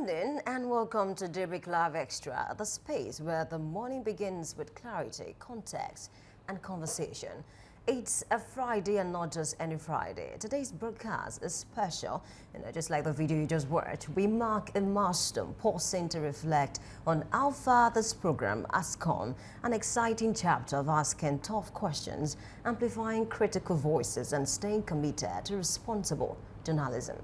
morning and welcome to Daybreak Live Extra, the space where the morning begins with clarity, context, and conversation. It's a Friday and not just any Friday. Today's broadcast is special. Just like the video you just watched, we mark a milestone, pausing to reflect on how far this program has come. An exciting chapter of asking tough questions, amplifying critical voices, and staying committed to responsible journalism.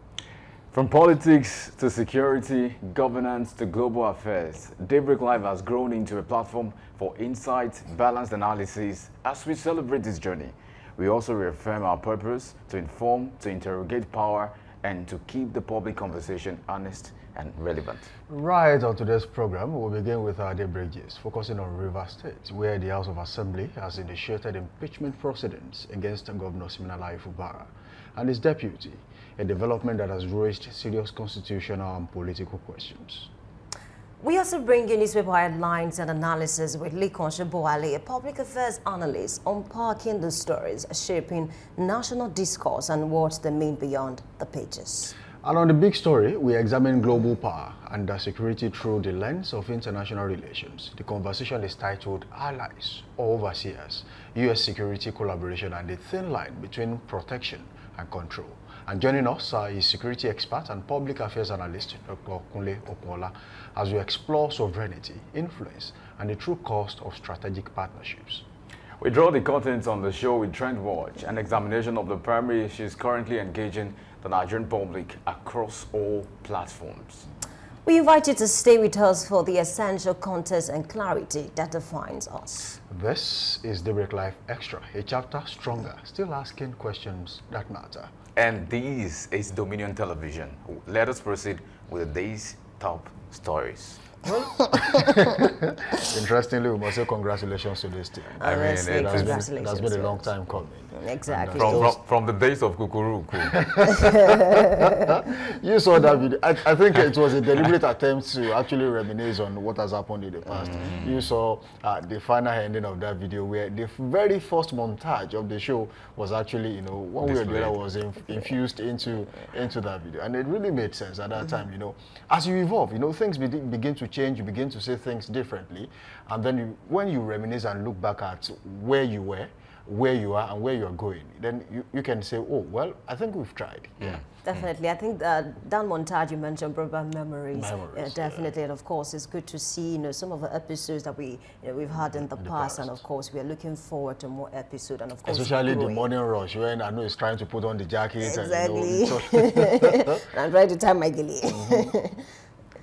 From politics to security, governance to global affairs, Daybreak Live has grown into a platform for insight, balanced analysis. As we celebrate this journey, we also reaffirm our purpose to inform, to interrogate power, and to keep the public conversation honest and relevant. Right on today's program, we'll begin with our Daybreak Gist, focusing on Rivers State, where the House of Assembly has initiated impeachment proceedings against Governor Siminalayi Fubara and his deputy, a development that has raised serious constitutional and political questions. We also bring you newspaper headlines and analysis with Likon Sheboale, a public affairs analyst, unpacking the stories shaping national discourse and what they mean beyond the pages. And on the big story, we examine global power and security through the lens of international relations. The conversation is titled Allies or Overseers, U.S. Security Collaboration and the Thin Line Between Protection and Control. And joining us is security expert and public affairs analyst, Dr. Kunle Opola, as we explore sovereignty, influence, and the true cost of strategic partnerships. We draw the curtains on the show with Trend Watch, an examination of the primary issues currently engaging the Nigerian public across all platforms. We invite you to stay with us for the essential context and clarity that defines us. This is Daybreak Live Extra, a chapter stronger, still asking questions that matter. And this is Dominion Television. Let us proceed with the day's top stories. Interestingly, we must say congratulations to this team. I mean, congratulations. That's been a long time coming. Exactly. From the days of Kukuruku. You saw that video. I think it was a deliberate attempt to actually reminisce on what has happened in the past. You saw the final ending of that video where the very first montage of the show was actually, one way or the other was infused into that video. And it really made sense at that time, As you evolve, things begin to change, you begin to say things differently. And then when you reminisce and look back at where you were, where you are and where you are going, then you can say, oh, well, I think we've tried. Yeah. Definitely. I think that montage you mentioned brought back memories. Definitely. And of course, it's good to see, some of the episodes that we've had in the past. And of course, we are looking forward to more episodes. And of course, especially the morning rush when I know it's trying to put on the jacket. Exactly. And, I'm trying to tie my gilly.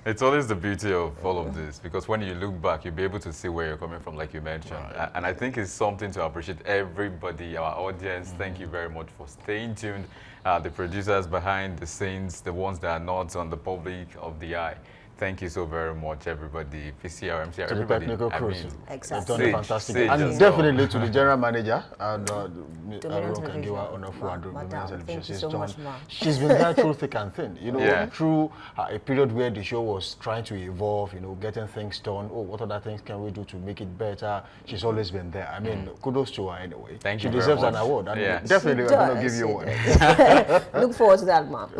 It's always the beauty of all of this, because when you look back, you'll be able to see where you're coming from, like you mentioned. Right. And I think it's something to appreciate everybody, our audience. Thank you very much for staying tuned. The producers behind the scenes, the ones that are not on the public of the eye. Thank you so very much, everybody. PCR, MCR, to everybody. The technical crew. Exactly. They've done fantastic. And definitely to the general manager and she's been there through thick and thin. Through a period where the show was trying to evolve, getting things done. Oh, what other things can we do to make it better? She's always been there. I mean, kudos to her anyway. Thank you. She deserves an award. And definitely, I'm going to give you one. Look forward to that, Mom.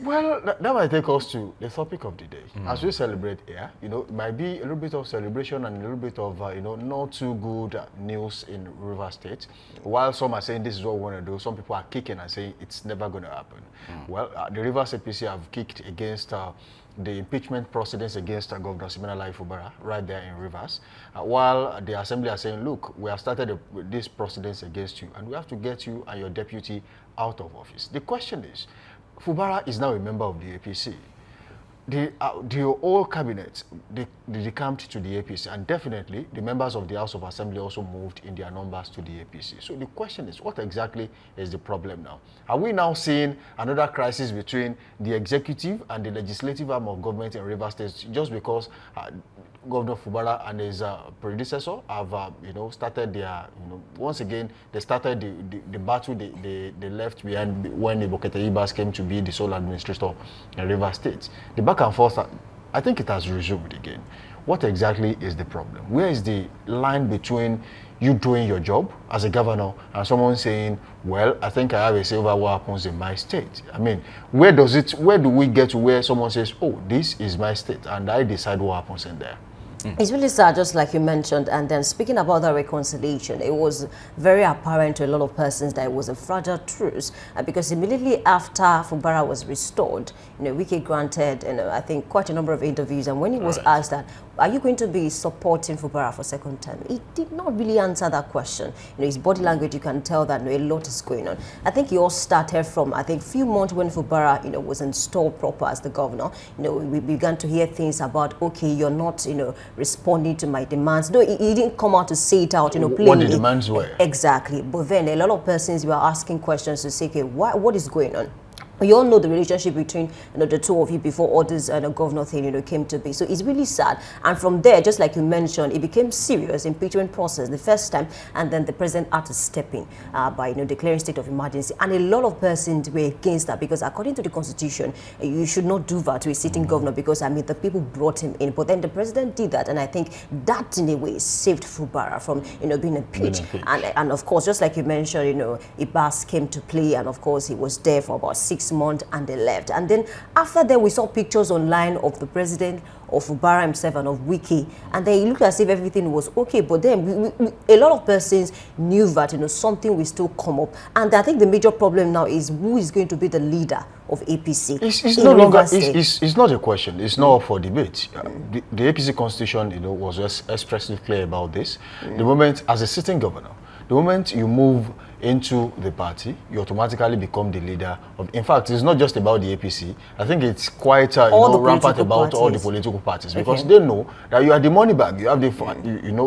Well, that might take us to the topic of the day. As we celebrate here, it might be a little bit of celebration and a little bit of, not too good news in Rivers State. While some are saying this is what we want to do, some people are kicking and saying it's never going to happen. Well, the Rivers APC have kicked against the impeachment proceedings against Governor Siminalayi Fubara right there in Rivers, while the Assembly are saying, look, we have started these proceedings against you and we have to get you and your deputy out of office. The question is, Fubara is now a member of the APC. The whole cabinet, they decamped to the APC, and definitely the members of the House of Assembly also moved in their numbers to the APC. So the question is, what exactly is the problem now? Are we now seeing another crisis between the executive and the legislative arm of government in Rivers State just because Governor Fubara and his predecessor have, started their, once again, they started the battle they left behind when Ibokete Ibas came to be the sole administrator in Rivers State. The back and forth, I think it has resumed again. What exactly is the problem? Where is the line between, you doing your job as a governor and someone saying, well, I think I have a say over what happens in my state. I mean, where do we get to where someone says, oh, this is my state and I decide what happens in there? It's really sad, just like you mentioned. And then speaking about the reconciliation, it was very apparent to a lot of persons that it was a fragile truce, because immediately after Fubara was restored, Wike granted, I think, quite a number of interviews. And when he was asked that, are you going to be supporting Fubara for second term? He did not really answer that question. His body language, you can tell that a lot is going on. I think he all started from, I think, few months when Fubara, was installed proper as the governor. We began to hear things about, okay, you're not, responding to my demands. No, he didn't come out to say it out, plainly. What the demands were. Exactly. But then a lot of persons were asking questions to say, okay, what is going on? You all know the relationship between the two of you before all this governor thing came to be. So it's really sad. And from there, just like you mentioned, it became serious impeachment process the first time, and then the president had to step in by declaring state of emergency. And a lot of persons were against that because according to the constitution, you should not do that to a sitting governor because the people brought him in. But then the president did that, and I think that in a way saved Fubara from being impeached. And of course, just like you mentioned, Ibas came to play, and of course he was there for about 6 months and they left. And then after that, we saw pictures online of the president, of Fubara himself and of Wike, and then it looked as if everything was okay. But then a lot of persons knew that something will still come up. And I think the major problem now is who is going to be the leader of APC. It's no longer. It's not a question. It's not up for debate. The APC constitution, was just expressly clear about this. The moment, as a sitting governor, the moment you move into the party, you automatically become the leader of. In fact, it's not just about the APC. I think it's quite rampant about all the political parties because they know that you are the money bag. You have the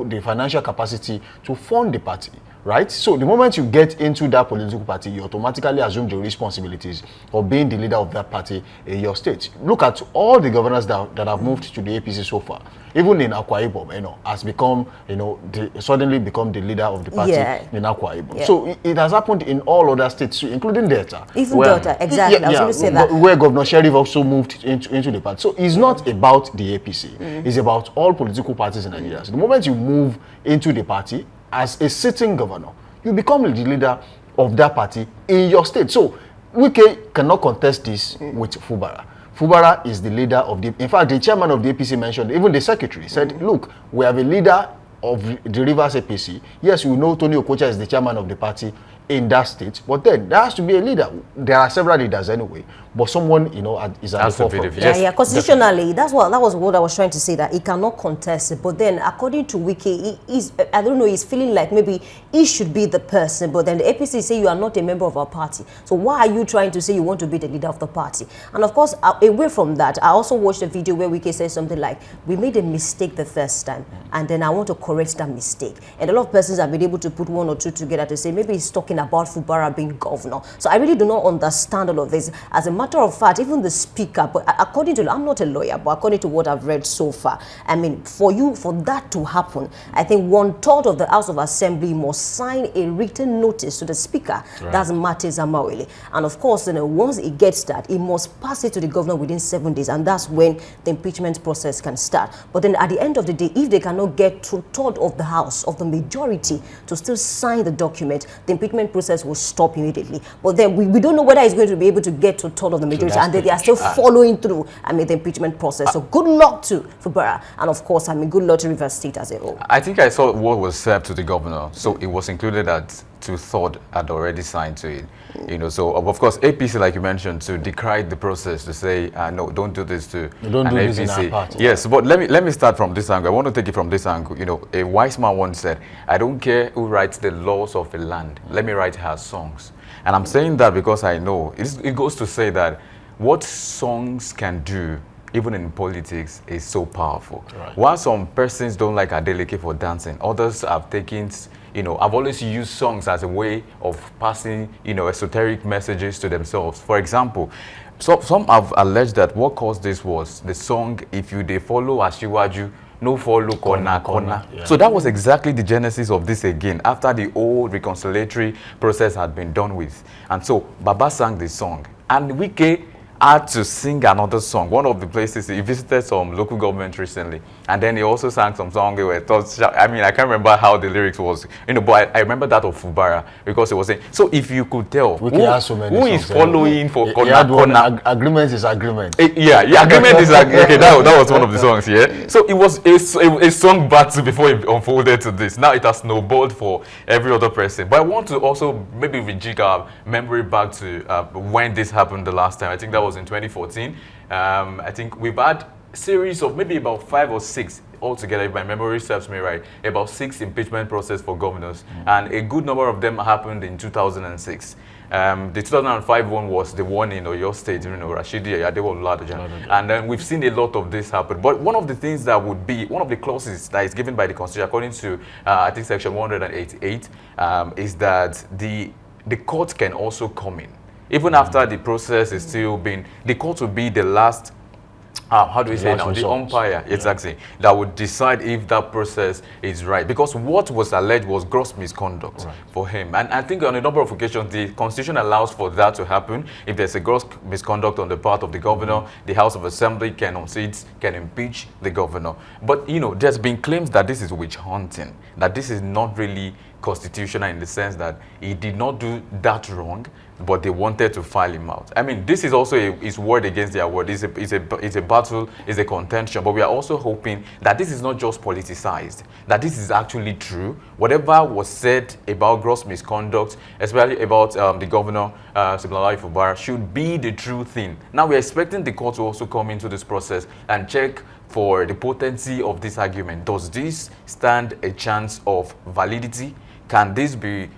the financial capacity to fund the party. Right? So the moment you get into that political party, you automatically assume the responsibilities of being the leader of that party in your state. Look at all the governors that have moved to the APC so far. Even in Akwa Ibom, has become, suddenly become the leader of the party in Akwa Ibom. So it has happened in all other states, too, including Delta. Even Delta, exactly. I was going to say that. Where Governor Sheriff also moved into the party. So it's not about the APC. It's about all political parties in Nigeria. So the moment you move into the party, as a sitting governor, you become the leader of that party in your state. So Wike cannot contest this with Fubara. Fubara is the leader of the. In fact, the chairman of the APC mentioned, even the secretary said, look, we have a leader of the Rivers APC. Yes, we know Tony Okocha is the chairman of the party in that state, but then there has to be a leader. There are several leaders anyway, but someone is at the forefront. Constitutionally, that was what I was trying to say, that he cannot contest it. But then, according to Wike, I don't know, he's feeling like maybe he should be the person. But then the APC say you are not a member of our party. So why are you trying to say you want to be the leader of the party? And of course, away from that, I also watched a video where Wike says something like, "We made a mistake the first time, and then I want to correct that mistake." And a lot of persons have been able to put one or two together to say maybe he's talking about Fubara being governor. So I really do not understand all of this. As a matter of fact, even the speaker, but according to, I'm not a lawyer, but according to what I've read so far, I mean, for that to happen, I think 1/3 of the House of Assembly must sign a written notice to the speaker. Right. That's Martin Zamawele. And of course, once he gets that, he must pass it to the governor within 7 days, and that's when the impeachment process can start. But then at the end of the day, if they cannot get 2/3 of the House, of the majority, to still sign the document, the impeachment process will stop immediately. But then we don't know whether he's going to be able to get 2/3 of the majority, and they are still following through the impeachment process. So good luck to Fubara, and of course, good luck to Rivers State as a whole. I think I saw what was said to the governor, so it was included that 2/3 had already signed to it. So of course APC, like you mentioned, to decry the process, to say no, don't do this to don't an do APC. This in our party. Yes, but let me start from this angle. I want to take it from this angle. A wise man once said, "I don't care who writes the laws of a land. Let me write her songs." And I'm saying that because I know it goes to say that what songs can do, even in politics, is so powerful. Right. While some persons don't like Adeleke for dancing, others have taken, I've always used songs as a way of passing, esoteric messages to themselves. For example, some have alleged that what caused this was the song, "If you dey follow Asiwaju, no follow corner." Yeah. So that was exactly the genesis of this again, after the old reconciliatory process had been done with. And so Baba sang the song, and Wike had to sing another song. One of the places he visited some local government recently, and then he also sang some song where I mean, I can't remember how the lyrics was, but I remember that of Fubara, because it was saying, so if you could tell who is following for corner. Agreement is agreement. Yeah, agreement is okay. That was one of the songs. Yeah, so it was a song battle before it unfolded to this. Now it has snowballed for every other person. But I want to also maybe rejig our memory back to when this happened the last time. I think that was in 2014. I think we've had a series of maybe about 5 or 6 altogether, if my memory serves me right, about 6 impeachment process for governors, and a good number of them happened in 2006. The 2005 one was the one in Oyo State, Rashidi Ayadewolu, and then we've seen a lot of this happen. But one of the things that would be, one of the clauses that is given by the Constitution, according to, I think, Section 188, is that the court can also come in. Even after the process is still being, the court will be the last, how do we say now, the umpire, exactly, that would decide if that process is right. Because what was alleged was gross misconduct for him. And I think on a number of occasions, the Constitution allows for that to happen. If there's a gross misconduct on the part of the governor, the House of Assembly can unseat, can impeach the governor. But, there's been claims that this is witch hunting, that this is not really constitutional in the sense that he did not do that wrong, but they wanted to file him out. I mean, this is also his word against their word. It's a battle, it's a contention, but we are also hoping that this is not just politicized, that this is actually true. Whatever was said about gross misconduct, especially about the Governor Siminalayi Fubara, should be the true thing. Now we're expecting the court to also come into this process and check for the potency of this argument. Does this stand a chance of validity? Can this be,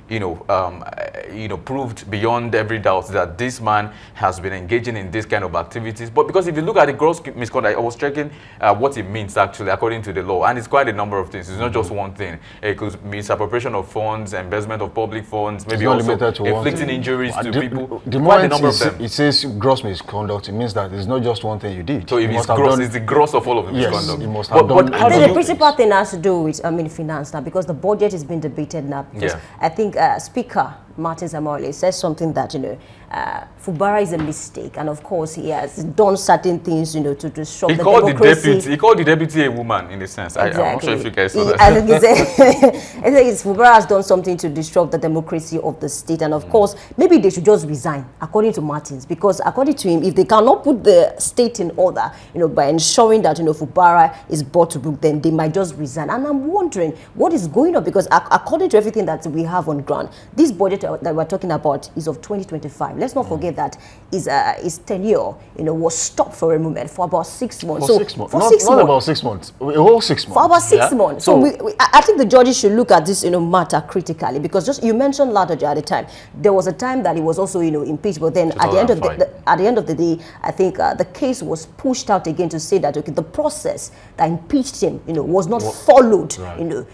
proved beyond every doubt that this man has been engaging in this kind of activities? But because if you look at the gross misconduct, I was checking what it means actually according to the law, and it's quite a number of things. It's not just one thing. It could mean misappropriation of funds, embezzlement of public funds, maybe also inflicting injuries to people. The moment it says gross misconduct, it means that it's not just one thing you did. So if it's gross, it's the gross of all of the misconduct. Yes, it must have done. I think the principal thing has to do with, finance now, because the budget is being debated now. I think Speaker Martin Zamorale says something that, Fubara is a mistake, and of course he has done certain things, to disrupt the democracy. He called the deputy a woman, in a sense. Exactly. I'm not sure if you guys saw that. I think Fubara has done something to disrupt the democracy of the state, and of course, maybe they should just resign, according to Martins, because according to him, if they cannot put the state in order, by ensuring that, Fubara is brought to book, then they might just resign. And I'm wondering what is going on, because according to everything that we have on ground, this budget that we're talking about is of 2025. Let's not forget that his tenure, was stopped for a moment for about 6 months. For 6 months. Not about 6 months. A whole 6 months. For about 6 months. So I think the judges should look at this, matter critically, because just you mentioned Ladoja at the time. There was a time that he was also, impeached, but then at the end of the day, I think the case was pushed out again to say that the process that impeached him, was not followed, in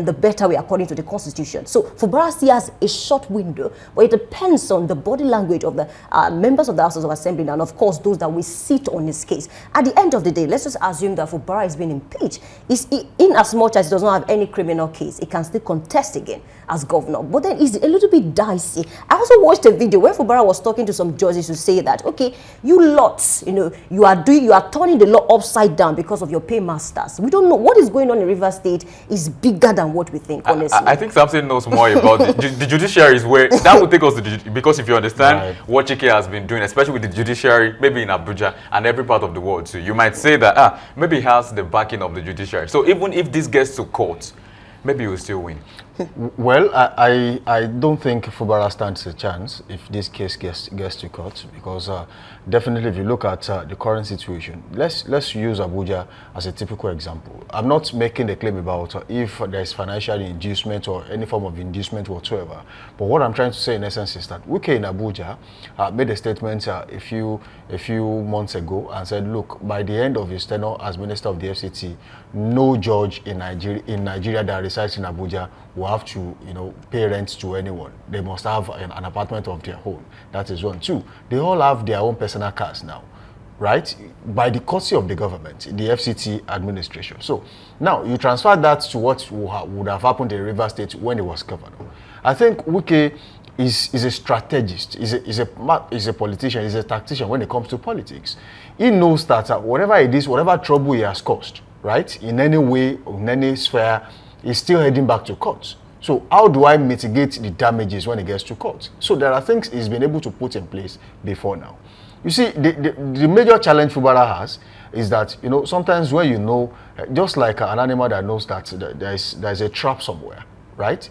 the better way according to the Constitution. So Fubara still has a short window, but it depends on the body language of the members of the House of Assembly and, of course, those that will sit on his case. At the end of the day, let's just assume that Fubara is being impeached. In as much as he does not have any criminal case, he can still contest again as governor. But then it's a little bit dicey. I also watched a video where Fubara was talking to some judges to say that, okay, you lots, you are turning the law upside down because of your paymasters. We don't know what is going on in Rivers State is bigger than what we think, honestly. I think Samson knows more about the judiciary is where that would take us to because if you understand what Chike has been doing, especially with the judiciary, maybe in Abuja and every part of the world too, you might say that maybe he has the backing of the judiciary. So even if this gets to court, maybe he will still win. Well, I don't think Fubara stands a chance if this case gets to court, because definitely if you look at the current situation, let's use Abuja as a typical example. I'm not making a claim about if there is financial inducement or any form of inducement whatsoever, but what I'm trying to say in essence is that Wike in Abuja made a statement a few months ago and said, look, by the end of his tenure as Minister of the FCT, no judge in Nigeria that resides in Abuja will have to, pay rent to anyone. They must have an apartment of their own. That is one. Two, they all have their own personal cars now, right? By the courtesy of the government, the FCT administration. So now you transfer that to what would have happened in Rivers State when he was governor. I think Wike is a strategist, is a politician, is a tactician when it comes to politics. He knows that whatever it is, whatever trouble he has caused, right, in any way, in any sphere, he's still heading back to court. So how do I mitigate the damages when it gets to court? So there are things he's been able to put in place before now. You see, the major challenge Fubara has is that, you know, sometimes when you know, just like an animal that knows that there's a trap somewhere, right?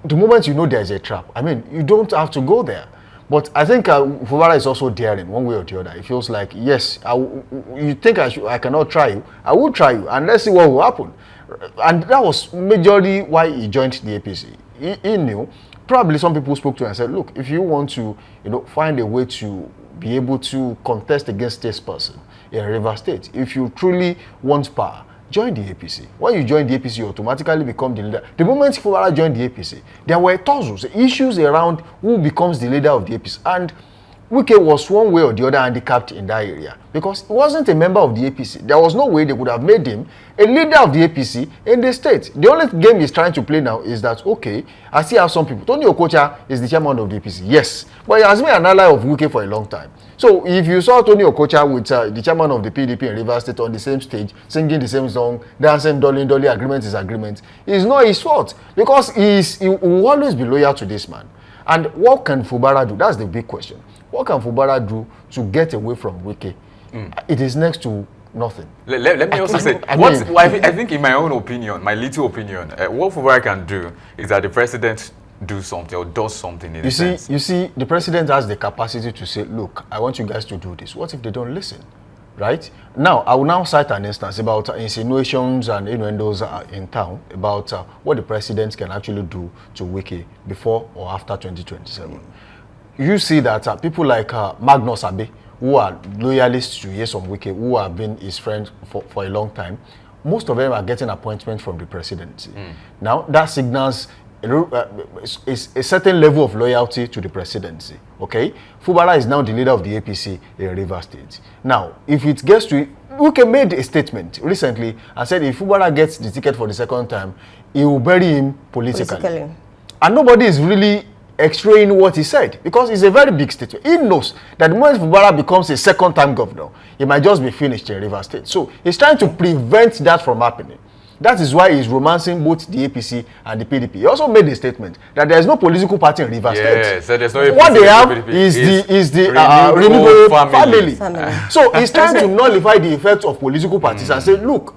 The moment you know there's a trap, I mean, you don't have to go there. But I think Fubara is also daring one way or the other. It feels like, yes, you think I cannot try you, I will try you, and let's see what will happen. And that was majorly why he joined the APC. He knew, probably some people spoke to him and said, look, if you want to, you know, find a way to be able to contest against this person in Rivers State, if you truly want power, join the APC. When you join the APC, you automatically become the leader. The moment Fubara joined the APC, there were tussles, issues around who becomes the leader of the APC. And Wike was one way or the other handicapped in that area because he wasn't a member of the APC. There was no way they could have made him a leader of the APC in the state. The only game he's trying to play now is that, okay, I see how some people, Tony Okocha is the chairman of the APC, yes, but he has been an ally of Wike for a long time. So if you saw Tony Okocha with the chairman of the PDP in Rivers State on the same stage, singing the same song, dancing, dolly, agreement is agreement, it's not his fault because he will always be loyal to this man. And what can Fubara do? That's the big question. What can Fubara do to get away from Wike? It is next to nothing. Let me also say, I think in my own opinion, my little opinion, what Fubara can do is that the president do something or does something in a sense. You see, the president has the capacity to say, look, I want you guys to do this. What if they don't listen? Right? Now, I will now cite an instance about insinuations and innuendos in town about what the president can actually do to Wike before or after 2027. You see that people like Magnus Abe, who are loyalists to Nyesom Wike, who have been his friends for a long time, most of them are getting appointments from the presidency. Now, that signals a certain level of loyalty to the presidency. Okay, Fubara is now the leader of the APC in Rivers State. Now, if it gets to it, Wike made a statement recently and said if Fubara gets the ticket for the second time, he will bury him politically. And nobody is really extraying what he said because it's a very big statement. He knows that the moment Fubara becomes a second-time governor, he might just be finished in Rivers State. So he's trying to prevent that from happening. That is why he's romancing both the APC and the PDP. He also made a statement that there is no political party in Rivers State. So there's no APC, what they have is the renewable family. So he's trying to nullify the effect of political parties and say, look,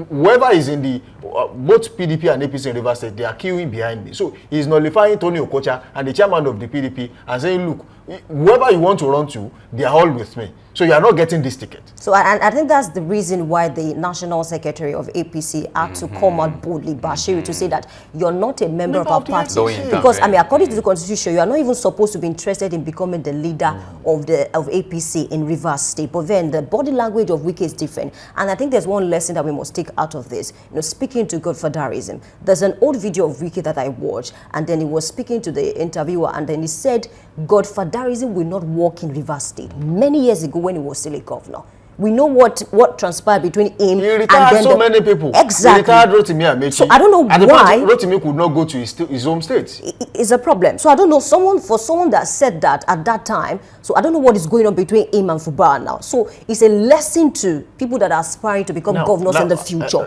whoever is in the both PDP and APC in Rivers State, they are queuing behind me. So he's nullifying Tony Okocha and the chairman of the PDP and saying, look, whoever you want to run to, they are all with me. So you are not getting this ticket. So I think that's the reason why the National Secretary of APC had to come out boldly, Bashir, to say that you're not a member of our party. Because, I mean, according to the Constitution, you are not even supposed to be interested in becoming the leader of APC in Rivers State. But then the body language of Wike is different. And I think there's one lesson that we must take out of this. You know, speaking to Godfatherism, there's an old video of Wike that I watched, and then he was speaking to the interviewer, and then he said, Godfatherism will not work in Rivers State. Many years ago when he was still a governor. We know what transpired between him and then so many people. Exactly. He retired Rotimi Amechi. So I don't know why Rotimi could not go to his home state. It's a problem. So I don't know someone that said that at that time. So I don't know what is going on between him and Fubara now. So it's a lesson to people that are aspiring to become governors in the future.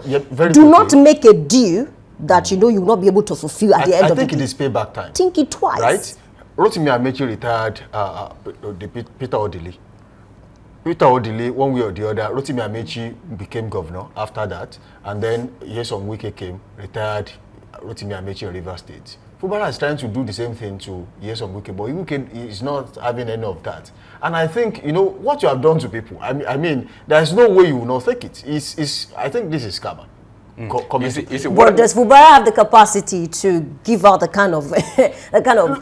Do not make a deal that you know you will not be able to fulfill at the end of the day. I think it is payback time. Think it twice. Right? Rotimi Amechi retired Peter Odili. Peter Odili, one way or the other, Rotimi Amechi became governor after that, and then Nyesom Wike came, retired Rotimi Amechi in Rivers State. Fubara is trying to do the same thing to Nyesom Wike, but Wike is not having any of that. And I think, you know, what you have done to people, I mean, there's no way you will not take it. I think this is karma. But does Fubara have the capacity to give out the kind of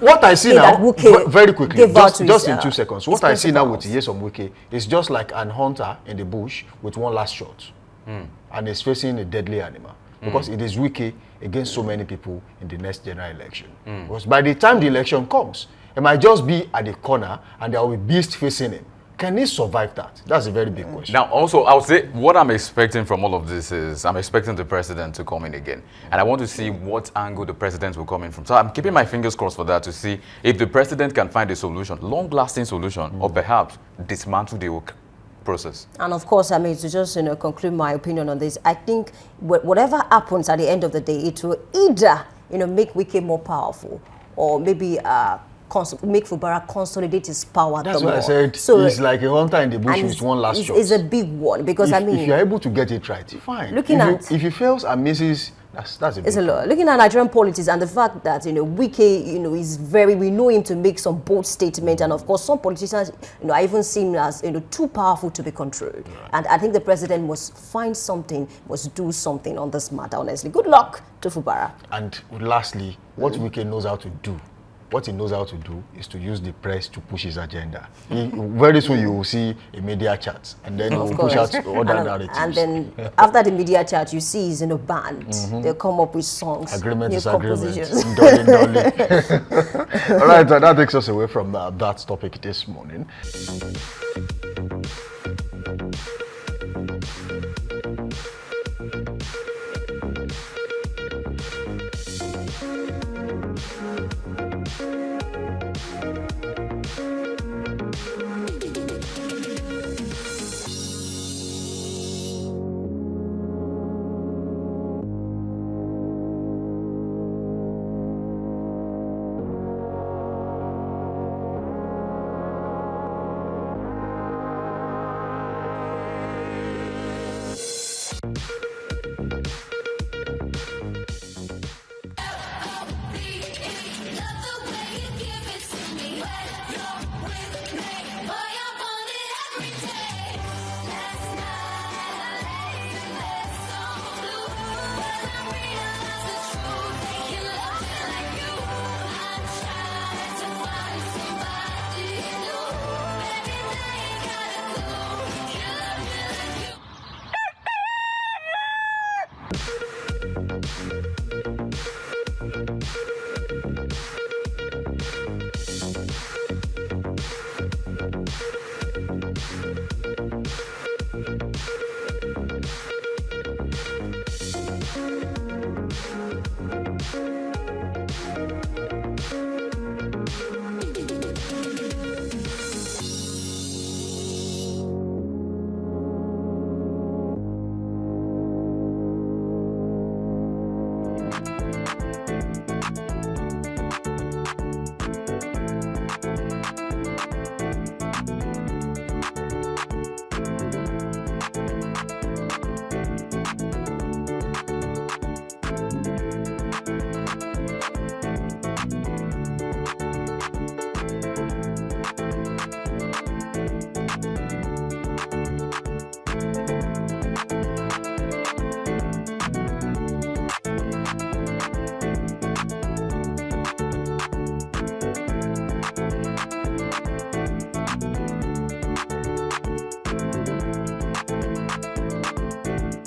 what I see now, very quickly, just in 2 seconds, what I see now with Nyesom Wike is just like an hunter in the bush with one last shot, and is facing a deadly animal because it is Wike against so many people in the next general election. Because by the time the election comes, it might just be at the corner and there will be beast facing him. Can he survive that? That's a very big question. Now, also, I would say what I'm expecting from all of this is I'm expecting the president to come in again. And I want to see what angle the president will come in from. So I'm keeping my fingers crossed for that to see if the president can find a solution, long-lasting solution, or perhaps dismantle the whole process. And of course, I mean, to just conclude my opinion on this, I think whatever happens at the end of the day, it will either make Wike more powerful, or maybe make Fubara consolidate his power. That's what I said. So it's like a hunter in the bush with one last shot. It's a big one because if you're able to get it right, fine. If he fails and misses, that's a big one. Looking at Nigerian politics and the fact that Wike is we know him to make some bold statements, and of course some politicians I even see him as too powerful to be controlled. Right. And I think the president must find something, must do something on this matter. Honestly, good luck to Fubara. And lastly, what Wike knows how to do. What he knows how to do is to use the press to push his agenda. Very soon you will see a media chat, and then he will push out other narratives. And then after the media chat, you see he's in a band. They'll come up with songs, agreements. All right, that takes us away from that topic this morning.